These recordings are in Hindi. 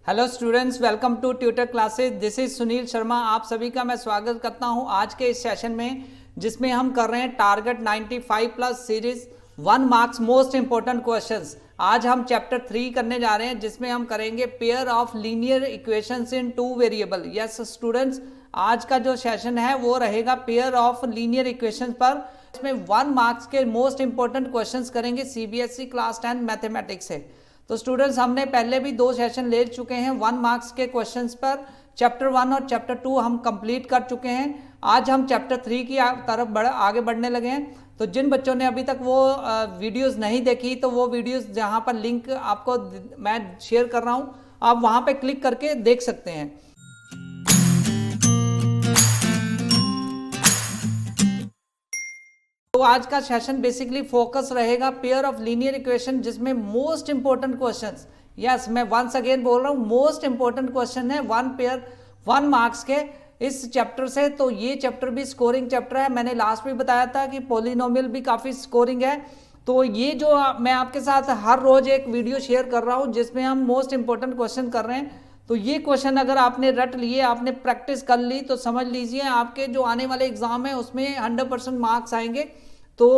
Hello students, welcome to tutor classes. This is Sunil Sharma. आप सभी का मैं स्वागत करता हूं आज के इस सेशन में, जिसमें हम कर रहे हैं target 95 plus series 1 marks most important questions. आज हम चैप्टर 3 करने जा रहे हैं, जिसमें हम करेंगे pair of linear equations in 2 variable. Yes students, आज का जो सेशन है वो रहेगा पेयर ऑफ लीनियर इक्वेशंस पर। इसमें 1 मार्क्स के मोस्ट इंपॉर्टेंट क्वेश्चंस करेंगे सीबीएसई क्लास 10 मैथमेटिक्स से। तो स्टूडेंट्स, हमने पहले भी 2 सेशन ले चुके हैं 1 मार्क्स के क्वेश्चंस पर। चैप्टर 1 और चैप्टर 2 हम कंप्लीट कर चुके हैं। आज हम चैप्टर 3 की तरफ आगे बढ़ने लगे हैं। तो जिन बच्चों ने अभी तक वो वीडियोस नहीं देखी, तो वो वीडियोस जहां पर लिंक आपको मैं शेयर कर रहा हूं, आप वहां पे क्लिक करके देख सकते हैं। तो आज का सेशन बेसिकली फोकस रहेगा पेयर ऑफ लीनियर इक्वेशन, जिसमें मोस्ट इंपॉर्टेंट क्वेश्चंस, यस मैं वंस अगेन बोल रहा हूं, मोस्ट इंपॉर्टेंट क्वेश्चन है 1 मार्क्स के इस चैप्टर से। तो ये चैप्टर भी स्कोरिंग चैप्टर है। मैंने लास्ट में बताया था कि पॉलिनोमियल भी काफ़ी स्कोरिंग है। तो ये जो मैं आपके साथ हर रोज एक वीडियो शेयर कर रहा हूँ, जिसमें हम मोस्ट इंपॉर्टेंट क्वेश्चन कर रहे हैं। तो ये क्वेश्चन अगर आपने रट लिए, आपने प्रैक्टिस कर ली, तो समझ लीजिए आपके जो आने वाले एग्जाम है उसमें 100% मार्क्स आएंगे। तो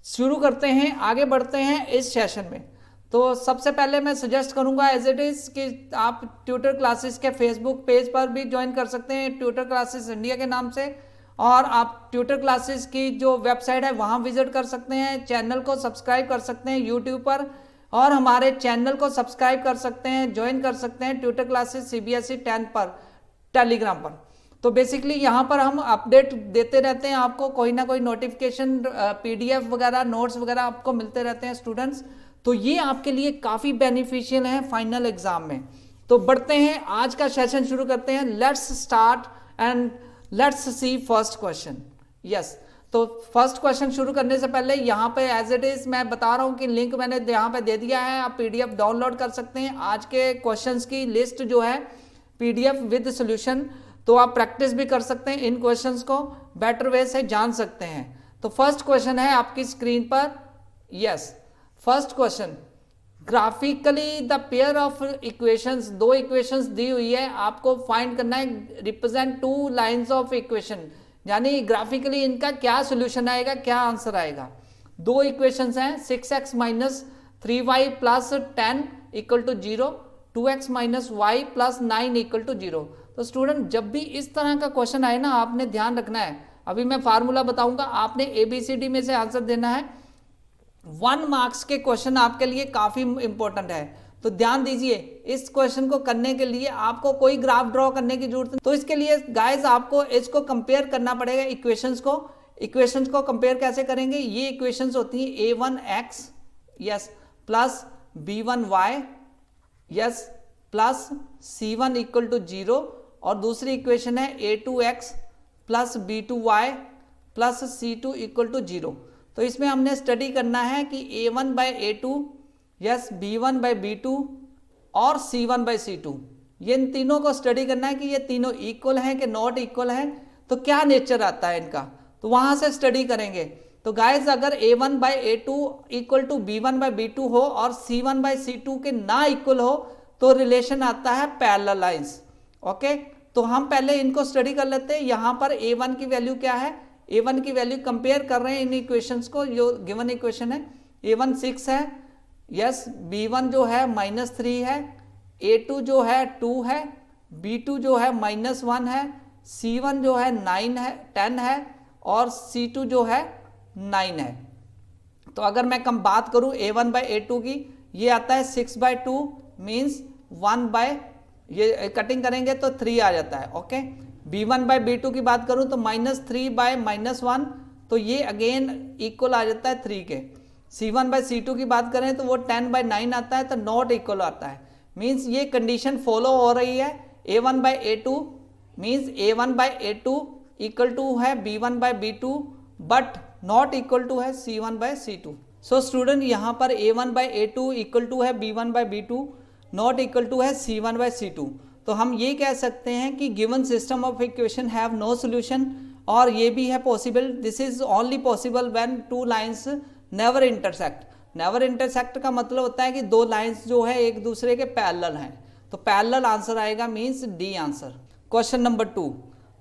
शुरू करते हैं, आगे बढ़ते हैं इस सेशन में। तो सबसे पहले मैं सजेस्ट करूंगा एज इट इज कि आप ट्यूटर क्लासेस के फेसबुक पेज पर भी ज्वाइन कर सकते हैं, ट्यूटर क्लासेस इंडिया के नाम से। और आप ट्यूटर क्लासेस की जो वेबसाइट है वहां विजिट कर सकते हैं। चैनल को सब्सक्राइब कर सकते हैं यूट्यूब पर, और हमारे चैनल को सब्सक्राइब कर सकते हैं, ज्वाइन कर सकते हैं ट्यूटर क्लासेस सीबीएसई 10 पर टेलीग्राम पर। तो बेसिकली यहाँ पर हम अपडेट देते रहते हैं, आपको कोई ना कोई नोटिफिकेशन, पीडीएफ वगैरह, नोट्स वगैरह आपको मिलते रहते हैं स्टूडेंट्स। तो ये आपके लिए काफ़ी बेनिफिशियल है फाइनल एग्जाम में। तो बढ़ते हैं, आज का सेशन शुरू करते हैं। Let's start and let's see first question. Yes, तो फर्स्ट क्वेश्चन शुरू करने से पहले यहाँ पे एज इट इज मैं बता रहा हूँ कि लिंक मैंने यहाँ पे दे दिया है, आप पीडीएफ डाउनलोड कर सकते हैं। आज के क्वेश्चंस की लिस्ट जो है पीडीएफ विद सोल्यूशन, तो आप प्रैक्टिस भी कर सकते हैं, इन क्वेश्चंस को बेटर वे से जान सकते हैं। तो फर्स्ट क्वेश्चन है आपकी स्क्रीन पर। Yes, first question, graphically the pair of equations, 2 equations दी हुई है, आपको फाइंड करना है रिप्रेजेंट 2 लाइंस ऑफ इक्वेशन, यानी ग्राफिकली इनका क्या सोल्यूशन आएगा, क्या आंसर आएगा। 2 इक्वेशंस हैं, 6x minus 3y plus 10 equal to 0, 2x minus y plus 9 equal to 0। तो स्टूडेंट, जब भी इस तरह का क्वेश्चन आए ना, आपने ध्यान रखना है, अभी मैं फार्मूला बताऊंगा, आपने ABCD में से आंसर देना है। 1 मार्क्स के क्वेश्चन आपके लिए काफी इंपॉर्टेंट है। तो ध्यान दीजिए, इस क्वेश्चन को करने के लिए आपको कोई ग्राफ ड्रॉ करने की जरूरत नहीं। तो इसके लिए गाइस आपको इसको कंपेयर करना पड़ेगा इक्वेशंस को। इक्वेशंस को कंपेयर कैसे करेंगे, ये इक्वेशंस होती हैं A1x yes plus B1y yes plus C1 equal to 0, और दूसरी इक्वेशन है A2x plus B2y plus C2 equal to 0। तो इसमें हमने स्टडी करना है कि A1 by A2 yes B1 by B2 और C1 बाई C2, ये इन तीनों को स्टडी करना है कि ये तीनों इक्वल हैं कि नॉट इक्वल हैं, तो क्या नेचर आता है इनका, तो वहां से स्टडी करेंगे। तो गाइज, अगर A1 by A2 equal to B1 by B2 हो और C1 बाई C2 के ना इक्वल हो, तो रिलेशन आता है पैरेलल लाइंस। ओके, तो हम पहले इनको स्टडी कर लेते हैं। यहाँ पर A1 की वैल्यू क्या है, A1 की वैल्यू कंपेयर कर रहे हैं इन इक्वेशंस को, जो गिवन इक्वेशन है। A1 6 है यस, B1 जो है -3 है, A2 जो है 2 है, B2 जो है -1 है, C1 जो है 9 है 10 है, और C2 जो है 9 है। तो अगर मैं कम बात करूं A1 बाई A2 की, ये आता है 6/2 मीन्स 1 बाय, ये कटिंग करेंगे तो 3 आ जाता है। ओके, B1 बाई B2 की बात करूं तो -3 बाय -1, तो ये अगेन इक्वल आ जाता है 3 के। C1 बाई C2 की बात करें तो वो 10 बाई 9 आता है, तो नॉट इक्वल आता है। मीन्स ये कंडीशन फॉलो हो रही है। A1 by A2 means A1 by A2 equal to है B1 by B2, but not equal to है C1 by C2। So student, यहाँ पर A1 by A2 equal to है B1 by B2, not equal to है C1 बाई C2। तो हम ये कह सकते हैं कि given system of equation have no solution, और ये भी है possible, this is only possible when 2 lines never intersect. Never intersect का मतलब होता है कि 2 लाइंस जो है एक दूसरे के पैरेलल हैं। तो पैरेलल आंसर आएगा, means D answer. Question number 2,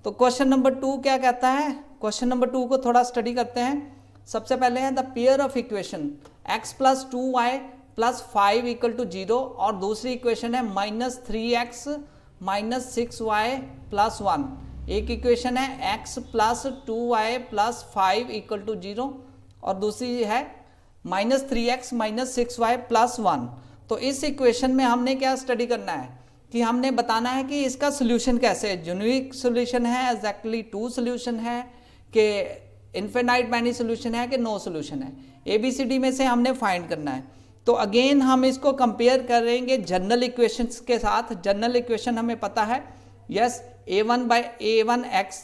तो क्वेश्चन नंबर 2 क्या कहता है, क्वेश्चन नंबर 2 को थोड़ा स्टडी करते हैं। सबसे पहले है the pair of equation x plus 2y plus 5 equal to 0, और दूसरी इक्वेशन है minus 3x minus 6y plus 1। एक इक्वेशन है x plus 2y plus 5 equal to 0, और दूसरी है minus 3x minus 6y plus 1। तो इस इक्वेशन में हमने क्या स्टडी करना है कि हमने बताना है कि इसका सोल्यूशन कैसे है, यूनिक सोल्यूशन है, एग्जैक्टली 2 सोल्यूशन है, कि इन्फिनाइट मैनी सोल्यूशन है, कि नो सोल्यूशन है। ABCD में से हमने फाइंड करना है। तो अगेन हम इसको कंपेयर करेंगे जनरल इक्वेशंस के साथ। जनरल इक्वेशन हमें पता है, yes, a1/a1x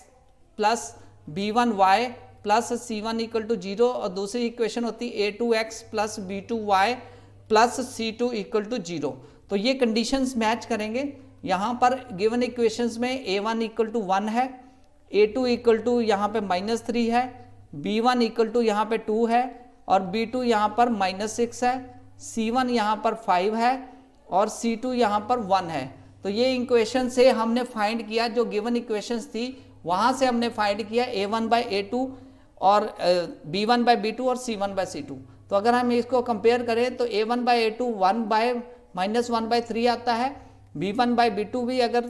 plus b1y plus c1 equal to 0, और दूसरी इक्वेशन होती है a2x plus b2y plus c2 equal to 0। तो ये कंडीशंस मैच करेंगे। यहाँ पर गिवन इक्वेशंस में a1 इक्वल टू 1 है, a2 इक्वल टू यहाँ पे -3 है, b1 इक्वल टू यहाँ पे 2 है, और b2 यहाँ पर -6 है, c1 यहाँ पर 5 है, और c2 यहाँ पर 1 है। तो ये इक्वेशन से हमने फाइंड किया, जो गिवन इक्वेशंस थी वहाँ से हमने फाइंड किया a1/a2 और b1/b2 और c1/c2। तो अगर हम इसको कंपेयर करें तो a1/a2 1/-1/3 आता है, b1/b2 भी अगर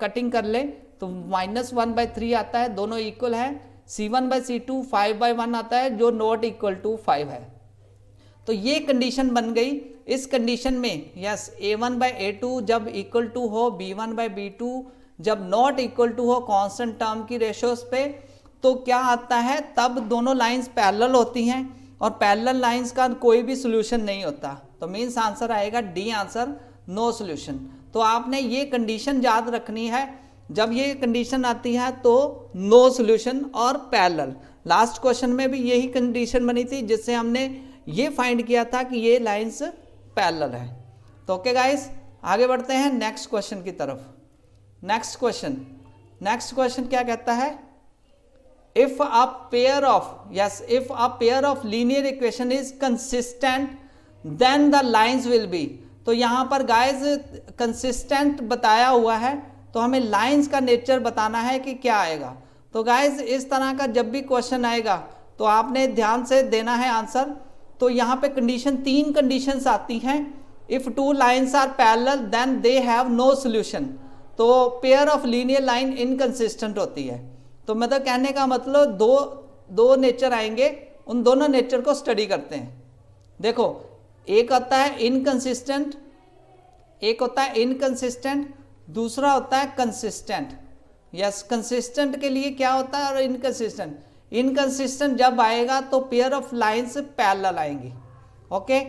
कटिंग कर ले तो -1/3 आता है, दोनों इक्वल है। c1/c2 5/1 आता है, जो नॉट इक्वल टू 5 है। तो ये कंडीशन बन गई। इस कंडीशन में यस a1/a2 जब इक्वल टू हो b1/b2, जब नॉट इक्वल टू हो कांस्टेंट टर्म की रेशियोज पे, तो क्या आता है, तब दोनों लाइंस पैरेलल होती हैं, और पैरेलल लाइंस का कोई भी सोल्यूशन नहीं होता। तो मीन्स आंसर आएगा डी आंसर, नो सोल्यूशन। तो आपने ये कंडीशन याद रखनी है, जब ये कंडीशन आती है तो नो सोल्यूशन और पैरेलल। लास्ट क्वेश्चन में भी यही कंडीशन बनी थी, जिससे हमने ये फाइंड किया था कि ये लाइंस पैरेलल है। तो ओके गाइस, आगे बढ़ते हैं नेक्स्ट क्वेश्चन की तरफ। नेक्स्ट क्वेश्चन क्या कहता है, if a pair of linear equation is consistent then the lines will be। तो यहाँ पर गाइस कंसिस्टेंट बताया हुआ है, तो हमें लाइंस का नेचर बताना है कि क्या आएगा। तो गाइस इस तरह का जब भी क्वेश्चन आएगा तो आपने ध्यान से देना है आंसर। तो यहाँ पे कंडीशन 3 कंडीशंस आती हैं। If 2 lines are parallel then they have no solution. तो pair of linear line inconsistent होती है। तो मतलब कहने का मतलब दो नेचर आएंगे, उन दोनों नेचर को स्टडी करते हैं। देखो, एक होता है इनकंसिस्टेंट, दूसरा होता है कंसिस्टेंट। यस, कंसिस्टेंट के लिए क्या होता है, और इनकंसिस्टेंट जब आएगा तो पेयर ऑफ लाइंस पैरेलल आएंगी। ओके,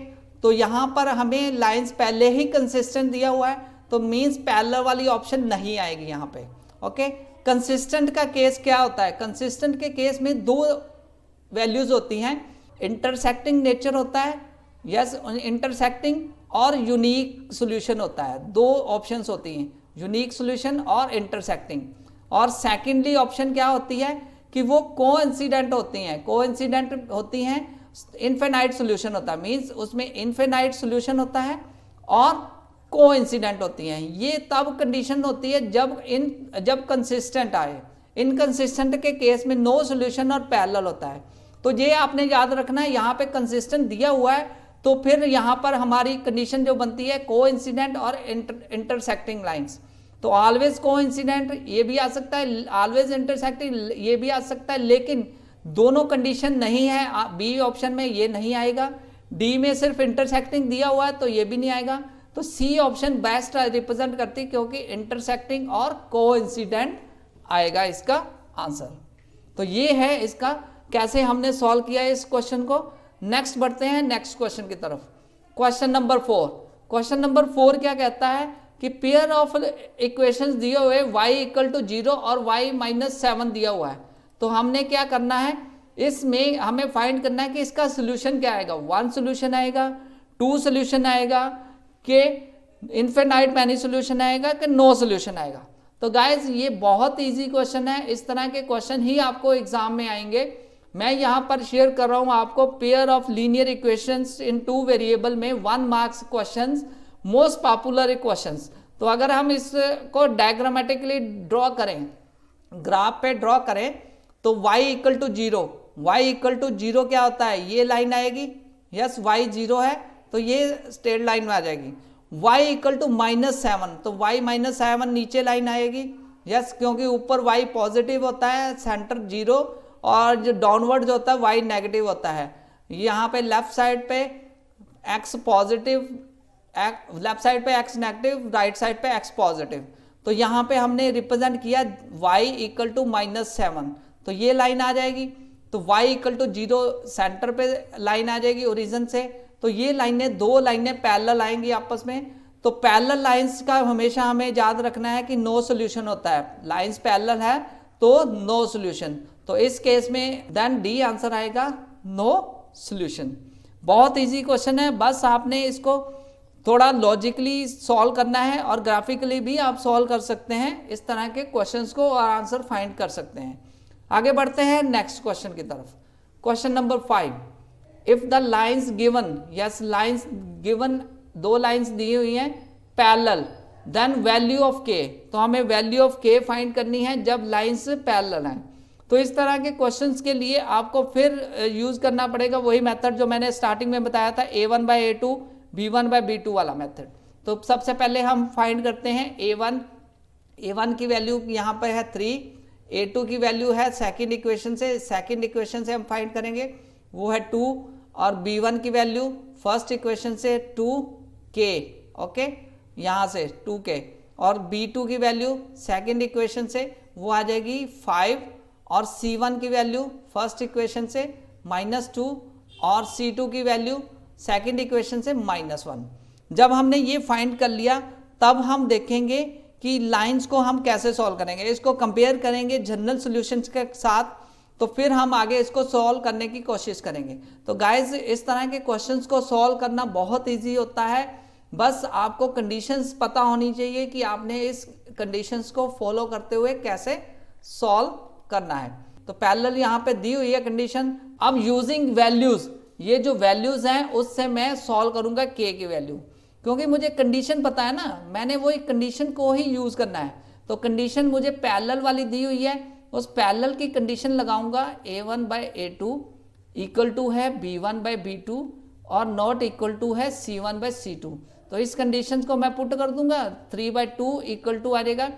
तो यहाँ पर हमें लाइंस पहले ही कंसिस्टेंट दिया हुआ है, तो मीन्स पैरेलल वाली ऑप्शन नहीं आएगी यहाँ पे। ओके, कंसिस्टेंट का केस क्या होता है, कंसिस्टेंट के केस में 2 वैल्यूज होती हैं, इंटरसेक्टिंग नेचर होता है, यस, इंटरसेक्टिंग, और यूनिक सॉल्यूशन होता है। 2 ऑप्शंस होती हैं, यूनिक सॉल्यूशन और इंटरसेक्टिंग। और सेकेंडली ऑप्शन क्या होती है कि वो कोइंसिडेंट होती हैं, इनफिनाइट सॉल्यूशन होता है, मीन्स उसमें इनफिनाइट सॉल्यूशन होता है और कोइंसिडेंट होती हैं। ये तब कंडीशन होती है जब कंसिस्टेंट आए। इनकंसिस्टेंट के केस में नो सॉल्यूशन और पैरेलल होता है। तो ये आपने याद रखना है, यहाँ पे कंसिस्टेंट दिया हुआ है, तो फिर यहाँ पर हमारी कंडीशन जो बनती है कोइंसिडेंट और इंटरसेक्टिंग लाइंस। तो ऑलवेज कोइंसिडेंट ये भी आ सकता है, ऑलवेज इंटरसेक्टिंग ये भी आ सकता है, लेकिन दोनों कंडीशन नहीं है। बी ऑप्शन में ये नहीं आएगा, डी में सिर्फ इंटरसेक्टिंग दिया हुआ है तो ये भी नहीं आएगा। तो सी ऑप्शन बेस्ट रिप्रेजेंट करती है, क्योंकि इंटरसेक्टिंग और कोइंसिडेंट आएगा इसका आंसर। तो ये है इसका कैसे हमने सॉल्व किया है इस क्वेश्चन को। नेक्स्ट बढ़ते हैं नेक्स्ट क्वेश्चन की तरफ। क्वेश्चन नंबर 4 क्या कहता है कि पेयर ऑफ इक्वेशंस दिए हुए y इक्वल टू 0 और y -7 दिया हुआ है। तो हमने क्या करना है, इसमें हमें फाइंड करना है कि इसका सोल्यूशन क्या आएगा। 1 सोल्यूशन आएगा, 2 सोल्यूशन आएगा, कि इनफिनाइट मैनी सोल्यूशन आएगा, कि नो सोल्यूशन आएगा। तो गाइज ये बहुत इजी क्वेश्चन है, इस तरह के क्वेश्चन ही आपको एग्जाम में आएंगे। मैं यहाँ पर शेयर कर रहा हूँ आपको pair of linear equations in 2 variable में 1 marks questions, most popular questions. तो अगर हम इसको डायग्रामेटिकली ड्रॉ करें, ग्राफ पे ड्रॉ करें, तो y equal to 0, y equal to 0 क्या होता है, ये लाइन आएगी, यस y 0 है तो ये स्ट्रेट लाइन में आ जाएगी। y इक्वल टू -7, तो y -7 नीचे लाइन आएगी, यस क्योंकि ऊपर y पॉजिटिव होता है, सेंटर 0, और जो डाउनवर्ड जो होता है y नेगेटिव होता है। यहाँ पे लेफ्ट साइड पे x पॉजिटिव, लेफ्ट साइड पे x नेगेटिव, राइट साइड पे x पॉजिटिव। तो यहाँ पे हमने रिप्रेजेंट किया y इक्वल टू -7, तो ये लाइन आ जाएगी। तो y इक्वल टू 0 सेंटर पे लाइन आ जाएगी ओरिजिन से। तो ये लाइनें, दो लाइनें पैरेलल आएंगी आपस में। तो पैरेलल लाइंस का हमेशा हमें याद रखना है कि नो सोल्यूशन होता है, लाइंस पैरेलल है तो नो सोल्यूशन। तो इस केस में देन डी आंसर आएगा, नो सोल्यूशन। बहुत इजी क्वेश्चन है, बस आपने इसको थोड़ा लॉजिकली सॉल्व करना है और ग्राफिकली भी आप सॉल्व कर सकते हैं इस तरह के क्वेश्चंस को और आंसर फाइंड कर सकते हैं। आगे बढ़ते हैं नेक्स्ट क्वेश्चन की तरफ। Question number 5, if the lines given, yes lines given, दो लाइंस दी हुई हैं पैरेलल, देन वैल्यू ऑफ के, तो हमें वैल्यू ऑफ के फाइंड करनी है जब लाइंस पैरेलल हैं। तो इस तरह के क्वेश्चंस के लिए आपको फिर यूज करना पड़ेगा वही मेथड जो मैंने स्टार्टिंग में बताया था, a1/a2 b1/b2 वाला मेथड। तो सबसे पहले हम फाइंड करते हैं a1 की वैल्यू यहाँ पर है 3, a2 की वैल्यू है सेकंड इक्वेशन से हम फाइंड करेंगे, वो है 2, और b1 की वैल्यू फर्स्ट इक्वेशन से 2k, ओके यहाँ से 2k, और b2 की वैल्यू सेकंड इक्वेशन से वो आ जाएगी 5, और c1 की वैल्यू फर्स्ट इक्वेशन से -2, और c2 की वैल्यू सेकंड इक्वेशन से -1। जब हमने ये फाइंड कर लिया तब हम देखेंगे कि लाइंस को हम कैसे सॉल्व करेंगे, इसको कंपेयर करेंगे जनरल सॉल्यूशंस के साथ, तो फिर हम आगे इसको सॉल्व करने की कोशिश करेंगे। तो गाइस इस तरह के क्वेश्चंस को सॉल्व करना बहुत इजी होता है, बस आपको कंडीशंस पता होनी चाहिए कि आपने इस कंडीशंस को फॉलो करते हुए कैसे सॉल्व करना है। तो पैरेलल यहाँ पे दी हुई है कंडीशन। अब यूजिंग वैल्यूज, ये जो वैल्यूज हैं उससे मैं सॉल्व करूंगा k की वैल्यू, क्योंकि मुझे कंडीशन पता है ना, मैंने वो एक कंडीशन को ही यूज करना है। तो कंडीशन मुझे पैरेलल वाली दी हुई है, उस पैरेलल की कंडीशन लगाऊंगा a1/a2 इक्वल टू है b1/b2 और नॉट इक्वल टू है c1/c2। तो इस कंडीशन को मैं पुट कर दूंगा, 3/2 इक्वल टू आ जाएगा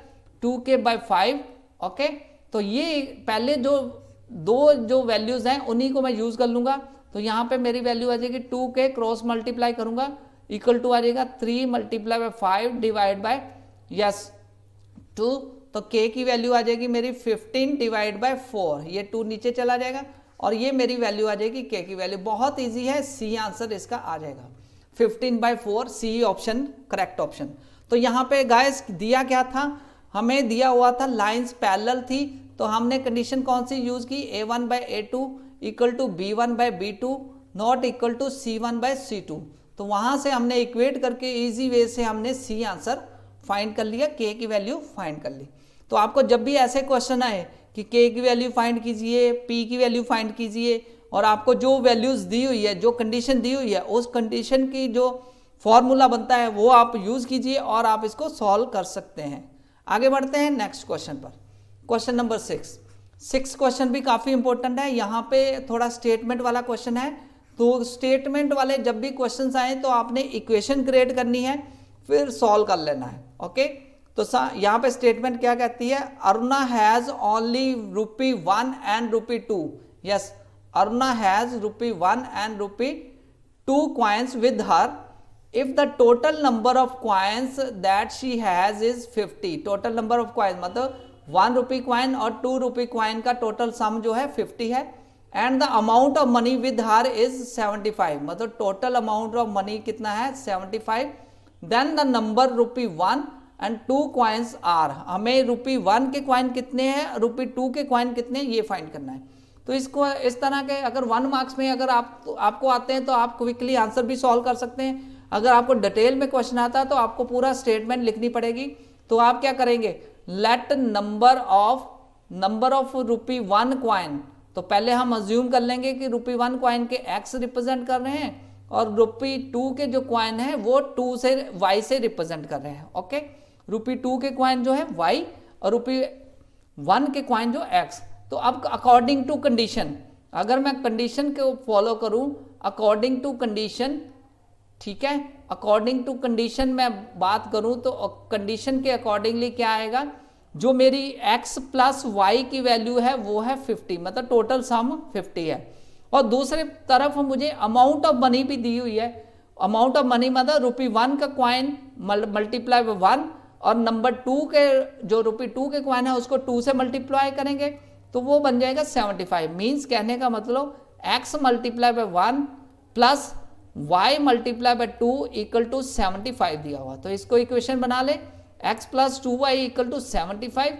2k/5, ओके। तो ये पहले जो दो जो वैल्यूज हैं उन्हीं को मैं यूज कर लूंगा। तो यहाँ पे मेरी वैल्यू आ जाएगी 2k क्रॉस मल्टीप्लाई करूंगा इक्वल टू आ जाएगा 3 × 5 डिवाइड बाय 2, तो k की वैल्यू आ जाएगी मेरी 15 डिवाइड बाय 4, ये 2 नीचे चला जाएगा और ये मेरी वैल्यू आ जाएगी k की वैल्यू। बहुत इजी है, सी आंसर इसका आ जाएगा 15/4, सी ऑप्शन करेक्ट ऑप्शन। तो यहाँ पे गाइस दिया क्या था, हमें दिया हुआ था लाइंस पैरेलल थी, तो हमने कंडीशन कौन सी यूज की, a1/a2 equal to b1/b2 not equal to c1/c2। तो वहां से हमने इक्वेट करके इजी वे से हमने सी आंसर फाइंड कर लिया, k की वैल्यू फाइंड कर ली। तो आपको जब भी ऐसे क्वेश्चन आए कि k की वैल्यू फाइंड कीजिए, p की वैल्यू फाइंड कीजिए, और आपको जो वैल्यूज दी हुई है, जो कंडीशन दी हुई है, उस कंडीशन की जो फॉर्मूला बनता है वो आप यूज कीजिए और आप इसको सॉल्व कर सकते हैं। आगे बढ़ते हैं नेक्स्ट क्वेश्चन पर। क्वेश्चन नंबर 6 क्वेश्चन भी काफी इंपॉर्टेंट है, यहाँ पे थोड़ा स्टेटमेंट वाला क्वेश्चन है। तो स्टेटमेंट वाले जब भी क्वेश्चन आए तो आपने इक्वेशन क्रिएट करनी है, फिर सॉल्व कर लेना है, ओके। तो यहाँ पे स्टेटमेंट क्या कहती है, Aruna has only ₹1 and ₹2। Yes, Aruna has ₹1 and ₹2 coins with her if the total number of coins that she has is 50। total number of coins मतलब ₹1 coin और ₹2 coin का टोटल सम जो है 50 है, and the amount of money with her is 75, मतलब टोटल अमाउंट ऑफ मनी कितना है 75। Then the number ₹1 and ₹2 coins are, हमें ₹1 के कॉइन कितने हैं, ₹2 के कॉइन कितने हैं, ये फाइंड करना है। तो इसको इस तरह के अगर 1 मार्क्स में अगर आपको आते हैं तो आप क्विकली आंसर भी सॉल्व कर सकते हैं। अगर आपको डिटेल में क्वेश्चन आता है तो आपको पूरा स्टेटमेंट लिखनी पड़ेगी। तो आप क्या करेंगे, लेट नंबर ऑफ ₹1 कॉइन, तो पहले हम अज्यूम कर लेंगे कि ₹1 कॉइन के x रिप्रेजेंट कर रहे हैं और ₹2 के जो कॉइन है वो 2 से y से रिप्रेजेंट कर रहे हैं, ओके। ₹2 के कॉइन जो है y और ₹1 के कॉइन जो x। तो अब अकॉर्डिंग टू कंडीशन, अगर मैं कंडीशन को फॉलो करूं, अकॉर्डिंग टू कंडीशन, ठीक है, अकॉर्डिंग टू कंडीशन मैं बात करूं तो कंडीशन के अकॉर्डिंगली क्या आएगा, जो मेरी x प्लस वाई की वैल्यू है वो है 50, मतलब टोटल सम 50 है। और दूसरे तरफ मुझे अमाउंट ऑफ मनी भी दी हुई है। अमाउंट ऑफ मनी मतलब ₹1 का कॉइन मल्टीप्लाई बाय 1 और नंबर 2 के जो ₹2 के कॉइन है उसको 2 से मल्टीप्लाई करेंगे तो वो बन जाएगा 75। मीन्स कहने का मतलब x multiply by 1 plus y multiply by 2 equal to 75 दिया हुआ। तो इसको इक्वेशन बना ले, x plus 2y equal to 75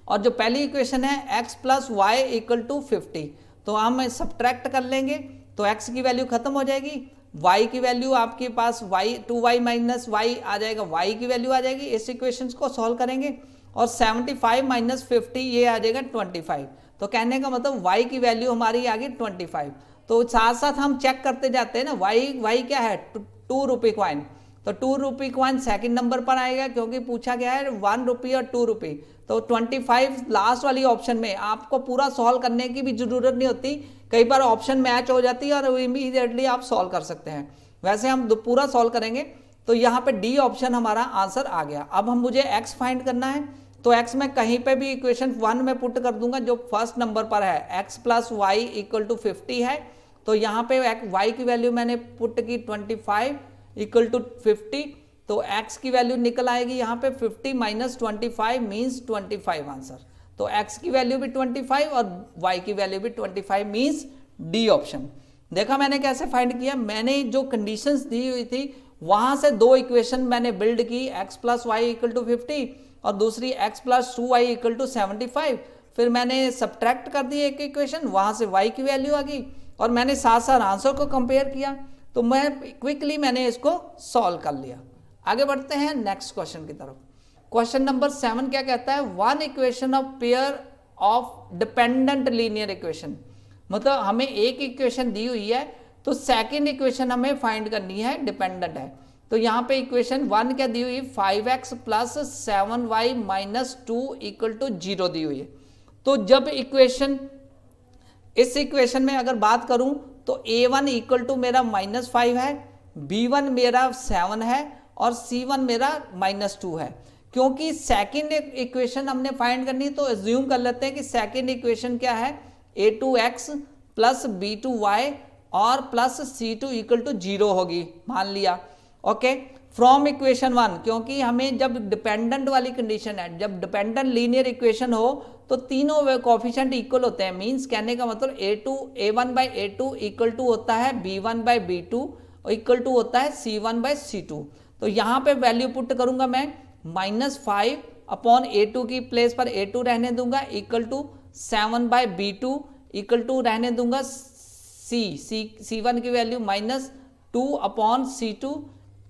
और जो पहली इक्वेशन है x plus y equal to 50। तो हम सब्ट्रैक्ट कर लेंगे तो x की वैल्यू खत्म हो जाएगी, y की वैल्यू आपके पास y 2y माइनस वाई आ जाएगा, y की वैल्यू आ जाएगी। इस इक्वेशन को सॉल्व करेंगे और 75 माइनस 50 ये आ जाएगा 25। तो कहने का मतलब y की वैल्यू हमारी आ गई 25। तो साथ साथ हम चेक करते जाते हैं ना, y क्या है ₹2 कॉइन, तो ₹2 कॉइन सेकंड नंबर पर आएगा क्योंकि पूछा गया है ₹1 और ₹2। तो 25 लास्ट वाली ऑप्शन में आपको पूरा सॉल्व करने की भी जरूरत नहीं होती, कई बार ऑप्शन मैच हो जाती है और इमीडिएटली आप सॉल्व कर सकते हैं। वैसे हम पूरा सॉल्व करेंगे तो यहाँ पे डी ऑप्शन हमारा आंसर आ गया। अब हम मुझे x फाइंड करना है तो x मैं कहीं पे भी इक्वेशन 1 में पुट कर दूंगा जो फर्स्ट नंबर पर है, x plus y equal to 50 है। तो यहाँ पे y की वैल्यू मैंने पुट की 25 इक्वल टू 50, तो x की वैल्यू निकल आएगी यहाँ पे 50 माइनस 25 मीन्स 25 आंसर। तो x की वैल्यू भी 25 और y की वैल्यू भी 25 मीन्स डी ऑप्शन। देखा मैंने कैसे फाइंड किया, मैंने जो कंडीशंस दी हुई थी वहां से दो इक्वेशन मैंने बिल्ड की, x plus y equal to 50 और दूसरी x plus 2y equal to 75। फिर मैंने सब्ट्रैक्ट कर दी एक इक्वेशन, वहां से y की वैल्यू आ गई और मैंने साथ साथ आंसर को कंपेयर किया तो मैं क्विकली मैंने इसको सॉल्व कर लिया। आगे बढ़ते हैं नेक्स्ट क्वेश्चन की तरफ। क्वेश्चन नंबर 7 क्या कहता है, one equation of pair of dependent linear equation. मतलब हमें एक इक्वेशन दी हुई है तो सेकंड इक्वेशन हमें फाइंड करनी है, डिपेंडेंट है। तो यहाँ पे इक्वेशन 1 क्या दी हुई है, 5x plus 7y minus 2 equal to 0 दी हुई है। तो जब इक्वेशन, इस इक्वेशन में अगर बात करूं तो a1 इक्वल टू मेरा -5 है, b1 मेरा 7 है और c1 मेरा -2 है। क्योंकि सेकंड इक्वेशन हमने फाइंड करनी तो एज्यूम कर लेते हैं कि सेकंड इक्वेशन क्या है, a2x प्लस b2y और प्लस c2 इक्वल टू 0 होगी, मान लिया। ओके, फ्रॉम इक्वेशन 1, क्योंकि हमें जब डिपेंडेंट वाली कंडीशन है, जब डिपेंडेंट लीनियर इक्वेशन हो तो तीनों कोएफिशिएंट इक्वल होते हैं। मींस कहने का मतलब a1 by a2 equal to होता है b1 बाई b2 और इक्वल टू होता है c1 बाई c2। तो यहाँ पे वैल्यू पुट करूंगा मैं, -5 अपॉन a2 की प्लेस पर a2 रहने दूंगा equal to 7 by b2 equal to रहने दूंगा c1 की value -2 upon c2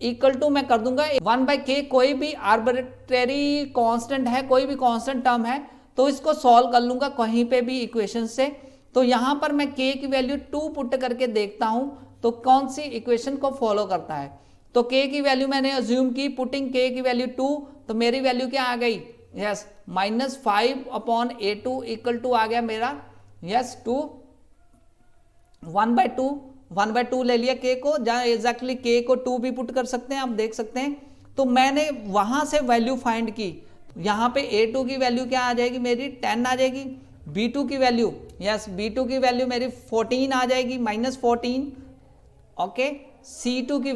equal to मैं कर दूंगा 1 बाई k, कोई भी आर्बिट्रेरी कांस्टेंट है, कोई भी कांस्टेंट टर्म है तो इसको सॉल्व कर लूंगा कहीं पे भी इक्वेशन से। तो यहां पर मैं k की वैल्यू 2 पुट करके देखता हूं तो कौन सी इक्वेशन को फॉलो करता है। तो k की वैल्यू मैंने अज्यूम की, पुटिंग k की वैल्यू 2, तो मेरी वैल्यू क्या आ गई, yes -5 upon a2 equal to आ गया मेरा, यस 2 1 बाई 2 ले लिया k को, जहाँ एग्जैक्टली k को 2 भी पुट कर सकते हैं, आप देख सकते हैं। तो मैंने वहां से वैल्यू फाइंड की, यहाँ पे a2 की वैल्यू क्या आ जाएगी मेरी 10 आ जाएगी, b2 की वैल्यू, यस b2 की वैल्यू मेरी 14 आ जाएगी, -14। ओके, c2 की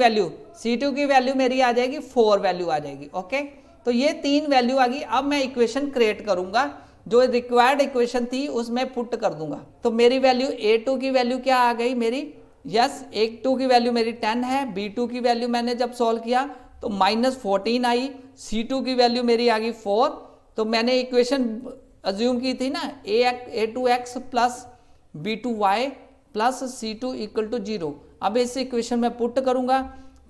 वैल्यू मेरी आ जाएगी 4 वैल्यू आ जाएगी। ओके, तो ये 3 वैल्यू आ गई। अब मैं इक्वेशन क्रिएट करूंगा, जो रिक्वायर्ड इक्वेशन थी उसमें पुट कर दूंगा। तो मेरी वैल्यू a2 की वैल्यू क्या आ गई मेरी, यस a2 की वैल्यू मेरी 10 है, b2 की वैल्यू मैंने जब सॉल्व किया तो -14 आई, c2 की वैल्यू मेरी आ गई 4। तो मैंने इक्वेशन अज्यूम की थी ना a2x plus b2y plus c2 equal to 0। अब इस इक्वेशन में पुट करूंगा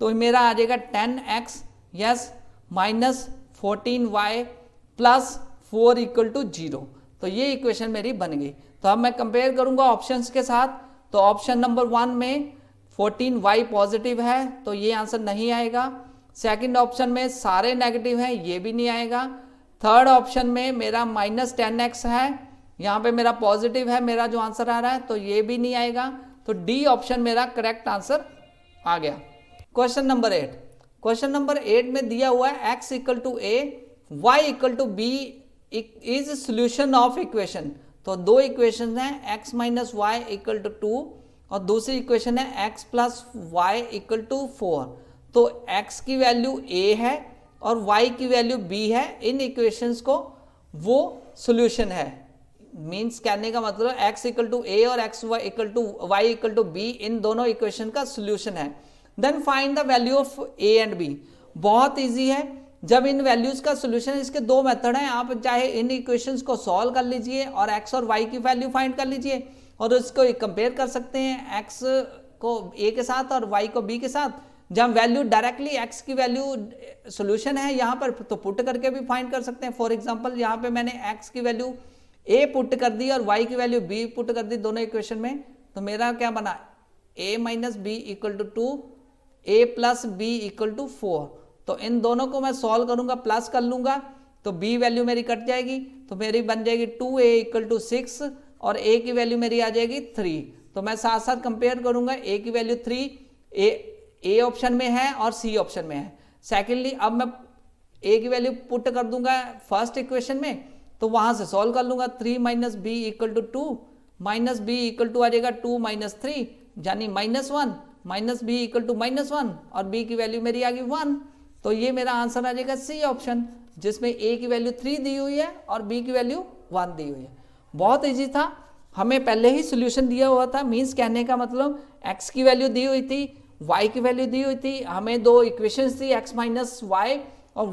तो मेरा आ जाएगा 10x, yes -14y plus 4 equal to 0। तो ये इक्वेशन मेरी बन गई। तो अब मैं कंपेयर करूंगा ऑप्शंस के साथ। तो ऑप्शन नंबर 1 में 14y पॉजिटिव है तो ये आंसर नहीं आएगा। सेकंड ऑप्शन में सारे नेगेटिव हैं, ये भी नहीं आएगा। थर्ड ऑप्शन में मेरा -10x है, यहाँ पे मेरा पॉजिटिव है, मेरा जो आंसर आ रहा है, तो ये भी नहीं आएगा। तो डी ऑप्शन मेरा करेक्ट आंसर आ गया। क्वेश्चन नंबर 8, क्वेश्चन नंबर 8 में दिया हुआ है x equal to a y equal to b is solution of equation. तो दो इक्वेशन है, x minus y equal to 2 और दूसरी इक्वेशन है x plus y equal to 4। तो x की वैल्यू a है और y की वैल्यू b है, इन इक्वेशंस को वो सोल्यूशन है। मीन्स कहने का मतलब x इक्वल टू ए और x equal to Y equal to B, इन दोनों इक्वेशन का सोल्यूशन है। Then find the value of a and b। बहुत इजी है, जब इन वैल्यूज का सोल्यूशन, इसके दो मेथड हैं, आप चाहे इन इक्वेशंस को सॉल्व कर लीजिए और x और y की वैल्यू फाइंड कर लीजिए और उसको कंपेयर कर सकते हैं x को a के साथ और y को b के साथ। जब वैल्यू डायरेक्टली x की वैल्यू सोल्यूशन है यहाँ पर, तो पुट करके भी फाइंड कर सकते हैं। फॉर एग्जांपल यहाँ पे मैंने x की वैल्यू a पुट कर दी और y की वैल्यू b पुट कर दी दोनों इक्वेशन में, तो मेरा क्या बना, a minus B equal to 2, a plus b equal to 4। तो इन दोनों को मैं सॉल्व करूंगा, प्लस कर लूंगा, तो b वैल्यू मेरी कट जाएगी, तो मेरी बन जाएगी 2a इक्वल टू 6 और a की वैल्यू मेरी आ जाएगी 3। तो मैं साथ साथ कंपेयर करूंगा, a की वैल्यू 3 ए ऑप्शन में है और सी ऑप्शन में है। सेकेंडली अब मैं a की वैल्यू पुट कर दूंगा फर्स्ट इक्वेशन में, तो वहां से सॉल्व कर लूंगा। 3 minus B equal to 2 minus B equal to आ जाएगा 2 माइनस 3 यानी -1 माइनस बी इक्वल टू -1 और b की वैल्यू मेरी आ गई 1। तो ये मेरा आंसर आ जाएगा सी ऑप्शन, जिसमें a की वैल्यू 3 दी हुई है और b की वैल्यू 1 दी हुई है। बहुत इजी था, हमें पहले ही सोल्यूशन दिया हुआ था। मीन्स कहने का मतलब x की वैल्यू दी हुई थी, y की वैल्यू दी हुई थी, हमें दो इक्वेशंस थी x माइनस वाई और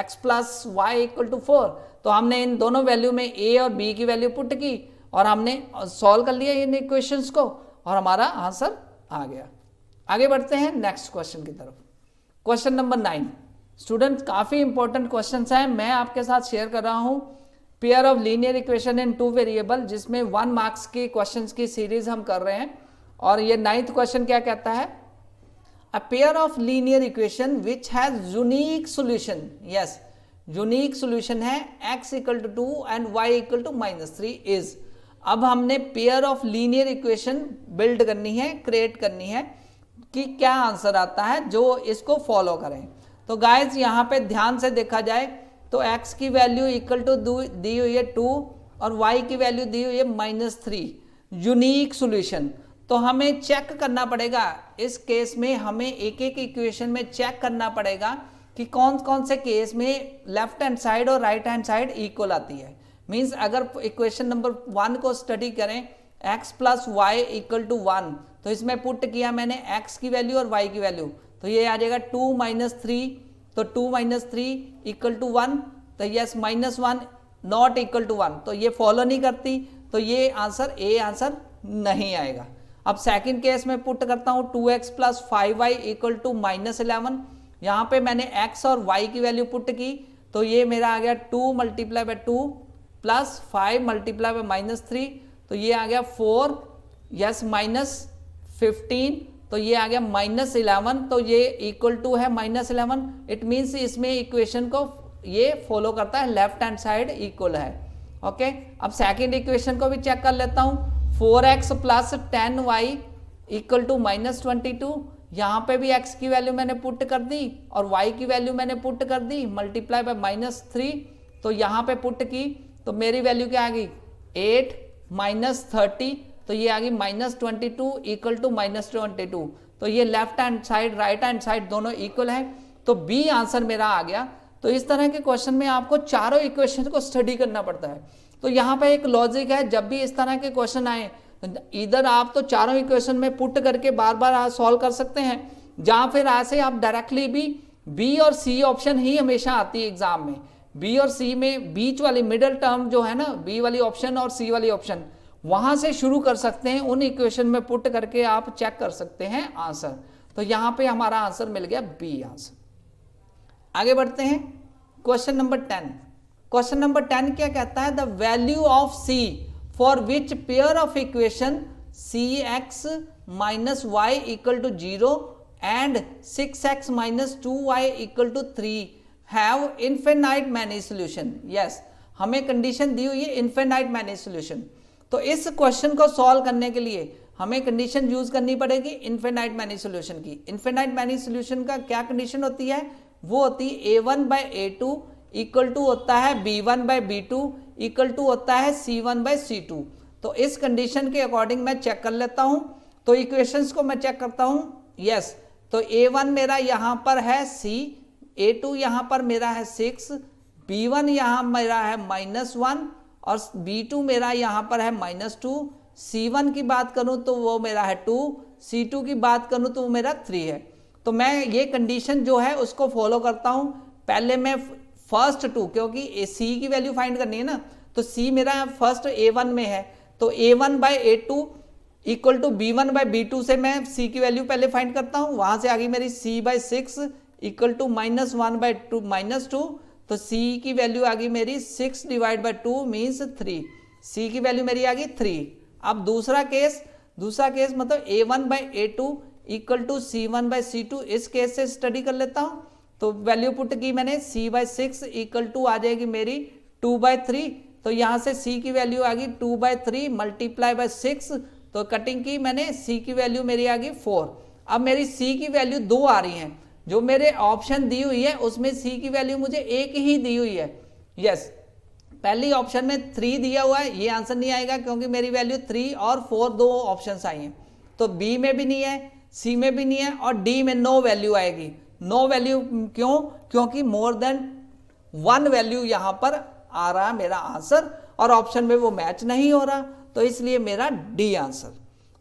x plus y equal to 4। तो हमने इन दोनों वैल्यू में a और b की वैल्यू पुट की और हमने सॉल्व कर लिया इन इक्वेशंस को और हमारा आंसर आ गया। आगे बढ़ते हैं नेक्स्ट क्वेश्चन की तरफ। क्वेश्चन नंबर 9 स्टूडेंट, काफी इंपॉर्टेंट क्वेश्चन है, मैं आपके साथ शेयर कर रहा हूं। Pair of linear equation in 2 variable, जिसमें 1 मार्क्स के क्वेश्चंस की सीरीज हम कर रहे हैं। और ये 9th क्वेश्चन क्या कहता है, a pair of linear equation which has unique solution. Yes, unique solution है x equal to 2 and y equal to -3 is. अब हमने pair of linear equation build करनी है, क्रिएट करनी है कि क्या आंसर आता है जो इसको फॉलो करें। तो गाइज यहाँ पे ध्यान से देखा जाए तो x की वैल्यू इक्वल टू दी हुई है 2 और y की वैल्यू दी हुई है -3, यूनिक सॉल्यूशन। तो हमें चेक करना पड़ेगा, इस केस में हमें एक एक इक्वेशन में चेक करना पड़ेगा कि कौन कौन से केस में लेफ्ट हैंड साइड और राइट हैंड साइड इक्वल आती है। मीन्स अगर इक्वेशन नंबर 1 को स्टडी करें, x plus y equal to 1, तो इसमें पुट किया मैंने x की वैल्यू और y की वैल्यू, तो ये आ जाएगा 2 माइनस 3, तो 2 माइनस 3 इक्वल टू 1, तो यस -1 नॉट इक्वल टू 1, तो ये फॉलो नहीं करती, तो ये आंसर ए आंसर नहीं आएगा। अब सेकंड केस में पुट करता हूँ 2x plus 5y equal to -11, यहाँ पे मैंने x और y की वैल्यू पुट की, तो ये मेरा आ गया 2 multiply by 2 plus 5 multiply by -3, तो ये आ गया 4, यस -15, तो ये आ गया -11, तो ये इक्वल टू है -11। इट मीन्स इसमें इक्वेशन को ये फॉलो करता है, लेफ्ट हैंड साइड इक्वल है। ओके, अब सेकंड इक्वेशन को भी चेक कर लेता हूँ। 4x plus 10y equal to -22, यहाँ पे भी x की वैल्यू मैंने पुट कर दी और y की वैल्यू मैंने पुट कर दी, मल्टीप्लाई बाय -3, तो यहाँ पे पुट की, तो मेरी वैल्यू क्या आ गई 8 -30, तो ये आ गई -22 इक्वल टू -22, तो ये left hand side right hand side दोनों इक्वल है, तो बी आंसर मेरा आ गया। तो इस तरह के क्वेश्चन में आपको चारों इक्वेशन को स्टडी करना पड़ता है। तो यहाँ पे एक लॉजिक है, जब भी इस तरह के क्वेश्चन आए, इधर आप तो चारों इक्वेशन में पुट करके बार बार सॉल्व कर सकते हैं, जहाँ फिर ऐसे आप डायरेक्टली भी बी और सी ऑप्शन ही हमेशा आती है एग्जाम में। बी और सी में बीच वाली मिडिल टर्म जो है ना, बी वाली ऑप्शन और सी वाली ऑप्शन, वहां से शुरू कर सकते हैं, उन इक्वेशन में पुट करके आप चेक कर सकते हैं आंसर। तो यहाँ पे हमारा आंसर मिल गया बी आंसर। आगे बढ़ते हैं क्वेश्चन नंबर 10। क्वेश्चन नंबर 10 क्या कहता है, the value of c for which pair of equation c x minus y equal to 0 and 6x minus 2y equal to 3 have infinite many solution. Yes, हमें कंडीशन दी हुई है इन्फिनाइट मैनी सोल्यूशन। तो इस क्वेश्चन को सॉल्व करने के लिए हमें कंडीशन यूज करनी पड़ेगी इन्फिनाइट मैनी सोल्यूशन की। इन्फिनाइट मैनी सोल्यूशन का क्या कंडीशन होती है? वो होती है a1/a2 इक्वल टू होता है b1/b2 इक्वल टू होता है c1/c2। तो इस कंडीशन के अकॉर्डिंग मैं चेक कर लेता हूं। तो इक्वेशंस को मैं चेक करता हूं। यस, तो a1 मेरा यहां पर है c, a2 यहां पर मेरा है 6, b1 यहां मेरा है -1 और b2 मेरा यहां पर है -2। c1 की बात करूं तो वो मेरा है 2, c2 की बात करूं तो वो मेरा 3 है। तो मैं ये कंडीशन जो है उसको फॉलो करता हूं। पहले मैं फर्स्ट 2, क्योंकि c की वैल्यू फाइंड करनी है ना, तो c मेरा फर्स्ट a1 में है, तो a1/a2 इक्वल टू b1/b2 से मैं c की वैल्यू पहले फाइंड करता हूं। वहां से आ गई मेरी c/6 इक्वल टू -1/2 तो c की वैल्यू आ गई मेरी 6 डिवाइड बाई 2 मीन्स 3। c की वैल्यू मेरी आ गई 3। अब दूसरा केस मतलब a1/a2 इक्वल टू c1/c2, इस केस से स्टडी कर लेता हूं। तो वैल्यू पुट की मैंने c/6 इक्वल टू आ जाएगी मेरी 2/3। तो यहां से c की वैल्यू आ गई 2/3 मल्टीप्लाई बाय 6। तो कटिंग की मैंने, c की वैल्यू मेरी आ गई 4। अब मेरी c की वैल्यू 2 आ रही है। जो मेरे ऑप्शन दी हुई है उसमें c की वैल्यू मुझे 1 ही दी हुई है। यस, पहली ऑप्शन में 3 दिया हुआ है, ये आंसर नहीं आएगा क्योंकि मेरी वैल्यू 3 और 4 दो ऑप्शंस आई हैं। तो b में भी नहीं है, c में भी नहीं है और d में नो वैल्यू आएगी। नो वैल्यू क्यों? क्योंकि मोर देन 1 वैल्यू यहां पर आ रहा है मेरा आंसर और ऑप्शन में वो मैच नहीं हो रहा, तो इसलिए मेरा डी आंसर।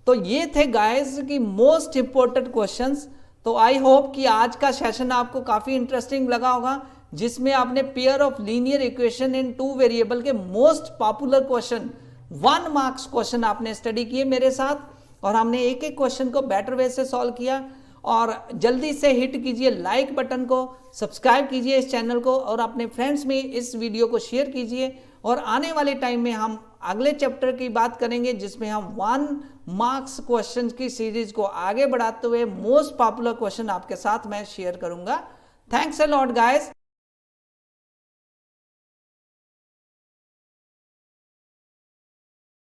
तो ये थे गाइस की मोस्ट इंपॉर्टेंट क्वेश्चंस। तो आई होप कि आज का सेशन आपको काफी इंटरेस्टिंग लगा होगा, जिसमें आपने pair of linear equation in 2 variable के most popular question 1 marks question आपने स्टडी किए मेरे साथ, और हमने एक एक क्वेश्चन को बेटर वे से सॉल्व किया। और जल्दी से हिट कीजिए लाइक बटन को, सब्सक्राइब कीजिए इस चैनल को और अपने फ्रेंड्स में इस वीडियो को शेयर कीजिए। और आने वाले टाइम में हम अगले चैप्टर की बात करेंगे, जिसमें हम 1 मार्क्स क्वेश्चन की सीरीज को आगे बढ़ाते हुए मोस्ट पॉपुलर क्वेश्चन आपके साथ मैं शेयर करूंगा। Thanks a lot guys.